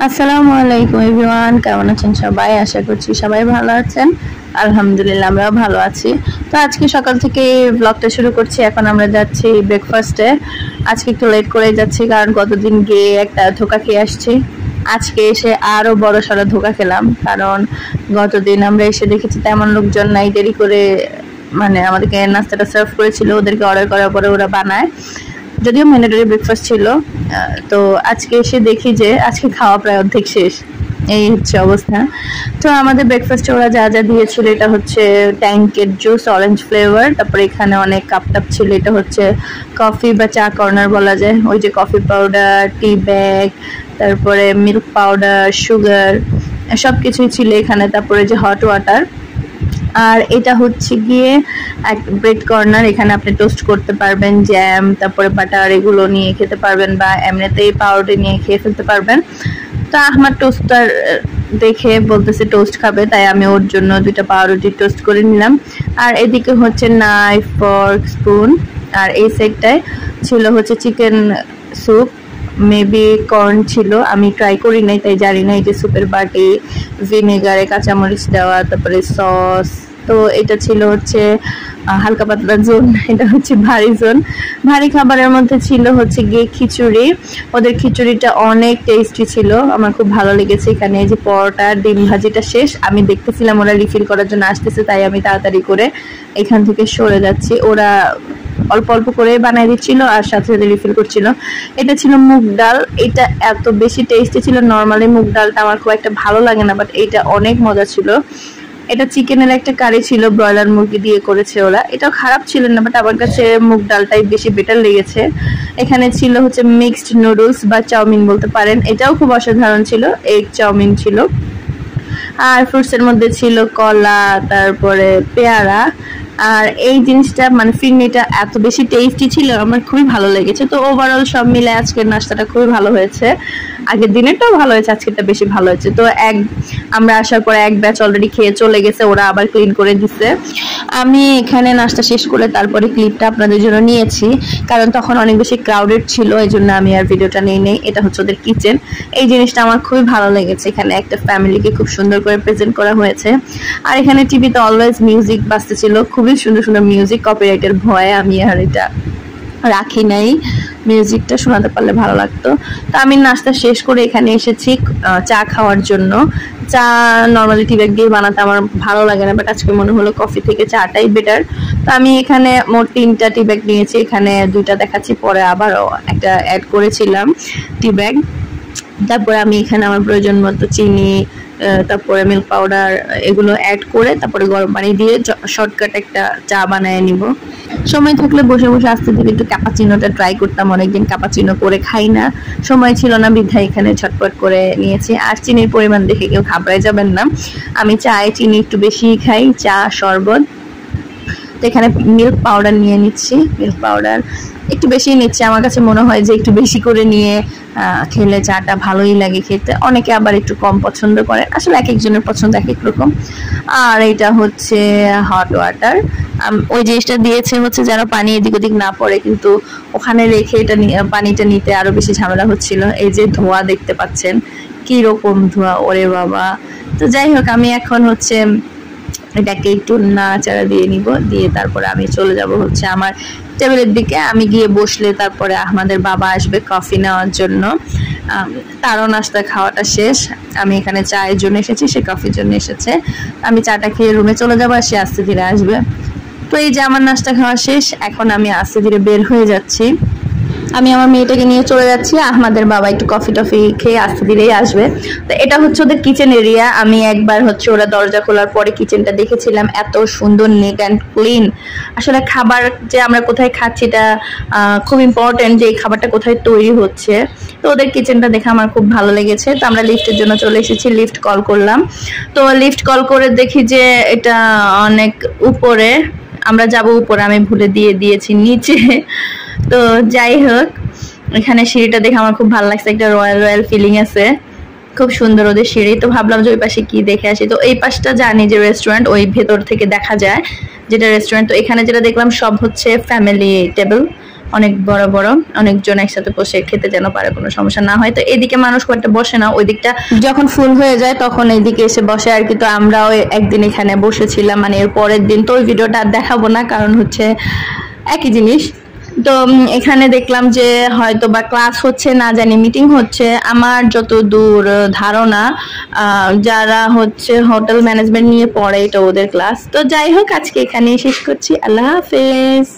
আসসালামু আলাইকুম এভরিওয়ান, কেমন আছেন সবাই? আশা করছি সবাই ভালো আছেন। আলহামদুলিল্লাহ আমরাও ভালো আছি। তো আজকে সকাল থেকে ব্লগটা শুরু করছি। এখন আমরা যাচ্ছি ব্রেকফাস্টে। আজকে একটু লেট করে যাচ্ছি কারণ গতদিন গিয়ে একটা ধোকা খেয়ে আসছি। আজকে এসে আরো বড় সড়ো ধোকা খেলাম, কারণ গতদিন আমরা এসে দেখেছি তেমন লোকজন নাই, দেরি করে মানে আমাদেরকে নাস্তাটা সার্ভ করেছিল, ওদেরকে অর্ডার করার পরে ওরা বানায়, যদিও ম্যান্ডেটরি ব্রেকফাস্ট ছিল। তো আজকে এসে দেখি যে আজকে খাওয়া প্রায় অর্ধেক শেষ, এই হচ্ছে অবস্থা। তো আমাদের ব্রেকফাস্টে ওরা যা যা দিয়েছিল, এটা হচ্ছে ট্যাঙ্কের জুস অরেঞ্জ ফ্লেভার, তারপরে এখানে অনেক কাপ টাপ ছিল, এটা হচ্ছে কফি বা চা কর্নার বলা যায়, ওই যে কফি পাউডার, টি ব্যাগ, তারপরে মিল্ক পাউডার, সুগার, সব কিছুই ছিল এখানে। তারপরে যে হট ওয়াটার, আর এটা হচ্ছে গিয়ে এক ব্রেড কর্নার, এখানে আপনি টোস্ট করতে পারবেন, জ্যাম, তারপরে বাটার এগুলো নিয়ে খেতে পারবেন, বা এমনিতেই পাউরুটি নিয়ে খেয়ে ফেলতে পারবেন। তো আমার টোস্টার দেখে বলতেছে টোস্ট খাবে, তাই আমি ওর জন্য 2টা পাউরুটি টোস্ট করে নিলাম। আর এদিকে হচ্ছে নাইফ, ফর্ক, স্পুন, আর এই সাইডটায় ছিল হচ্ছে চিকেন স্যুপ, মেবি কর্ন ছিল, আমি ট্রাই করি নাই তাই জানি না। এটা স্যুপের বাটি, ভিনেগারে কাঁচামরিচ দেওয়া, তারপরে সস। তো এটা ছিল হচ্ছে হালকা পাতলা জোন, এটা হচ্ছে ভারী জোন। ভারী খাবারের মধ্যে ছিল হচ্ছে গিয়ে খিচুড়ি। ওদের খিচুড়িটা অনেক টেস্টি ছিল, আমার খুব ভালো লেগেছে। এখানে এই যে পরোটা, ডিম ভাজিটা শেষ, আমি দেখতেছিলাম ওরা রিফিল করার জন্য আসতেছে, তাই আমি তাড়াতাড়ি করে এখান থেকে সরে যাচ্ছি। ওরা অল্প অল্প করে বানাই দিচ্ছিল আর সাথে সাথে রিফিল করছিল। এটা ছিল মুগ ডাল, এটা এত বেশি টেস্টি ছিল। নর্মালি মুগ ডালটা আমার খুব একটা ভালো লাগে না, বাট এটা অনেক মজা ছিল। এটা চিকেনের একটা কারি ছিল, ব্রয়লার মুরগি দিয়ে করেছে ওরা, এটাও খারাপ ছিল না, বাট আমার কাছে মুগ ডালটাই বেশি বেটার লেগেছে। এখানে ছিল হচ্ছে মিক্সড নুডলস বা চাউমিন বলতে পারেন, এটাও খুব অসাধারণ ছিল, এগ চাউমিন ছিল। আর ফ্রুটসের মধ্যে ছিল কলা, তারপরে পেয়ারা। আর এই জিনিসটা মানে ফিরনিটা এত বেশি টেস্টি ছিল, আমার খুবই ভালো লেগেছে। তো ওভারঅল সব মিলে আজকের নাস্তাটা খুবই ভালো হয়েছে। আগের দিনেরটাও ভালো হয়েছে, আজকেরটা বেশি ভালো হয়েছে। তো আমরা আসার পরে এক ব্যাচ অলরেডি খেয়ে চলে গেছে, ওরা আবার ক্লিন করে দিচ্ছে। আমি এখানে নাস্তা শেষ করে তারপরে ক্লিপটা আপনাদের জন্য নিয়েছি, কারণ তখন অনেক বেশি ক্রাউডেড ছিল, এই জন্য আমি আর ভিডিওটা নিয়ে নেই। এটা হচ্ছে ওদের কিচেন, এই জিনিসটা আমার খুবই ভালো লেগেছে। এখানে একটা ফ্যামিলিকে খুব সুন্দর করে প্রেজেন্ট করা হয়েছে। আর এখানে টিভিতে অলওয়েজ মিউজিক বাজতেছিল, খুবই সুন্দর সুন্দর মিউজিক, কপিরাইটের ভয়ে আমি আর এটা রাখি নাই, মিউজিকটা শোনাতে পারলে ভালো লাগতো। তো আমি নাস্তা শেষ করে এখানে এসেছি চা খাওয়ার জন্য। চা নর্মালি টি ব্যাগ দিয়ে বানাতে আমার ভালো লাগে না, বাট আজকে মনে হলো কফি থেকে চাটাই বেটার। তো আমি এখানে মোট 3টা টি ব্যাগ নিয়েছি, এখানে 2টা দেখাচ্ছি, পরে আবারও একটা অ্যাড করেছিলাম টি ব্যাগ। তারপরে আমি এখানে আমার প্রয়োজন মতো চিনি, তারপরে মিল্ক পাউডার এগুলো অ্যাড করে তারপরে গরম পানি দিয়ে শর্টকাট একটা চা বানিয়ে নিব। সময় থাকলে বসে বসে আস্তে ধীরে একটু ক্যাপাচিনোটা ট্রাই করতাম, অনেকদিন ক্যাপাচিনো করে খাই না, সময় ছিল না, বিধায় এখানে ছটপট করে নিয়েছি। আর চিনির পরিমাণ দেখে কেউ ঘাবড়ায় যাবেন না, আমি চায়ে চিনি একটু বেশি খাই, চা শরবত। তো এখানে মিল্ক পাউডার নিয়ে নিচ্ছি, মিল্ক পাউডার একটু বেশি নিচ্ছে, আমার কাছে মনে হয় যে একটু বেশি করে নিয়ে খেলে চাটা ভালোই লাগে খেতে, অনেকে আবার একটু কম পছন্দ করে, আসলে এক একজনের পছন্দ এক এক রকম। আর এটা হচ্ছে হট ওয়াটার, ওই জিনিসটা দিয়েছে হচ্ছে যেন পানি এদিক ওদিক না পড়ে, কিন্তু ওখানে রেখে এটা পানিটা নিতে আরো বেশি ঝামেলা হচ্ছিল। এই যে ধোঁয়া দেখতে পাচ্ছেন, কি রকম ধোঁয়া, ওরে বাবা। তো যাই হোক, আমি এখন হচ্ছে এটাকে একটু নাড়াচাড়া দিয়ে নিব, দিয়ে তারপরে আমি চলে যাব হচ্ছে আমার টেবিলের দিকে। আমি গিয়ে বসলে তারপরে আমাদের বাবা আসবে কফি নেওয়ার জন্য, তারও নাস্তা খাওয়াটা শেষ। আমি এখানে চায়ের জন্য এসেছি, সে কফির জন্য এসেছে। আমি চাটা খেয়ে রুমে চলে যাবো, আর সে আস্তে ধীরে আসবে। তো এই যে আমার নাস্তা খাওয়া শেষ, এখন আমি আস্তে ধীরে বের হয়ে যাচ্ছি। আমি আমার মেয়েটাকে নিয়ে চলে যাচ্ছি, আমাদের বাবা একটু কফি টফি খেয়ে আস্তে ধীরেই আসবে। তো এটা হচ্ছে ওদের কিচেন এরিয়া। আমি একবার হচ্ছে ওরা দরজা খোলার পরে কিচেনটা দেখেছিলাম, এত সুন্দর নিট অ্যান্ড ক্লিন। আসলে খাবার যে আমরা কোথায় খাচ্ছি এটা খুব ইম্পর্টেন্ট, যে এই খাবারটা কোথায় তৈরি হচ্ছে। তো ওদের কিচেনটা দেখে আমার খুব ভালো লেগেছে। তো আমরা লিফটের জন্য চলে এসেছি, লিফট কল করলাম। তো লিফট কল করে দেখি যে এটা অনেক উপরে, আমরা যাব উপরে, আমি ভুলে দিয়েছি নিচে। তো যাই হোক, এখানে সিঁড়িটা দেখে আমার খুব ভালো লাগছে, একটা রয়্যাল রয়্যাল ফিলিং আছে, খুব সুন্দর ওদের সিঁড়ি। তো ভাবলাম যে ওই পাশে কি দেখে আসি। তো এই পাশটা জানি যে রেস্টুরেন্ট, ওই ভেতর থেকে দেখা যায় যেটা রেস্টুরেন্ট। তো এখানে যেটা দেখলাম সব হচ্ছে ফ্যামিলি টেবিল, অনেক বড় বড়, অনেকজন একসাথে বসে খেতে যেন পারে, কোনো সমস্যা না হয়। তো এদিকে মানুষ কয়েকটা বসে না, ওই দিকটা যখন ফুল হয়ে যায় তখন এইদিকে এসে বসে আর কি। তো আমরাও একদিন এখানে বসেছিলাম, মানে এর পরের দিন। তো ওই ভিডিওটা আর দেখাবো না, কারণ হচ্ছে একই জিনিস। তো এখানে দেখলাম যে হয়তো বা ক্লাস হচ্ছে, না জানি মিটিং হচ্ছে। আমার যত দূর ধারণা যারা হচ্ছে হোটেল ম্যানেজমেন্ট নিয়ে পড়ে এটা ওদের ক্লাস। তো যাই হোক, আজকে এখানেই শেষ করছি। আল্লাহ হাফেজ।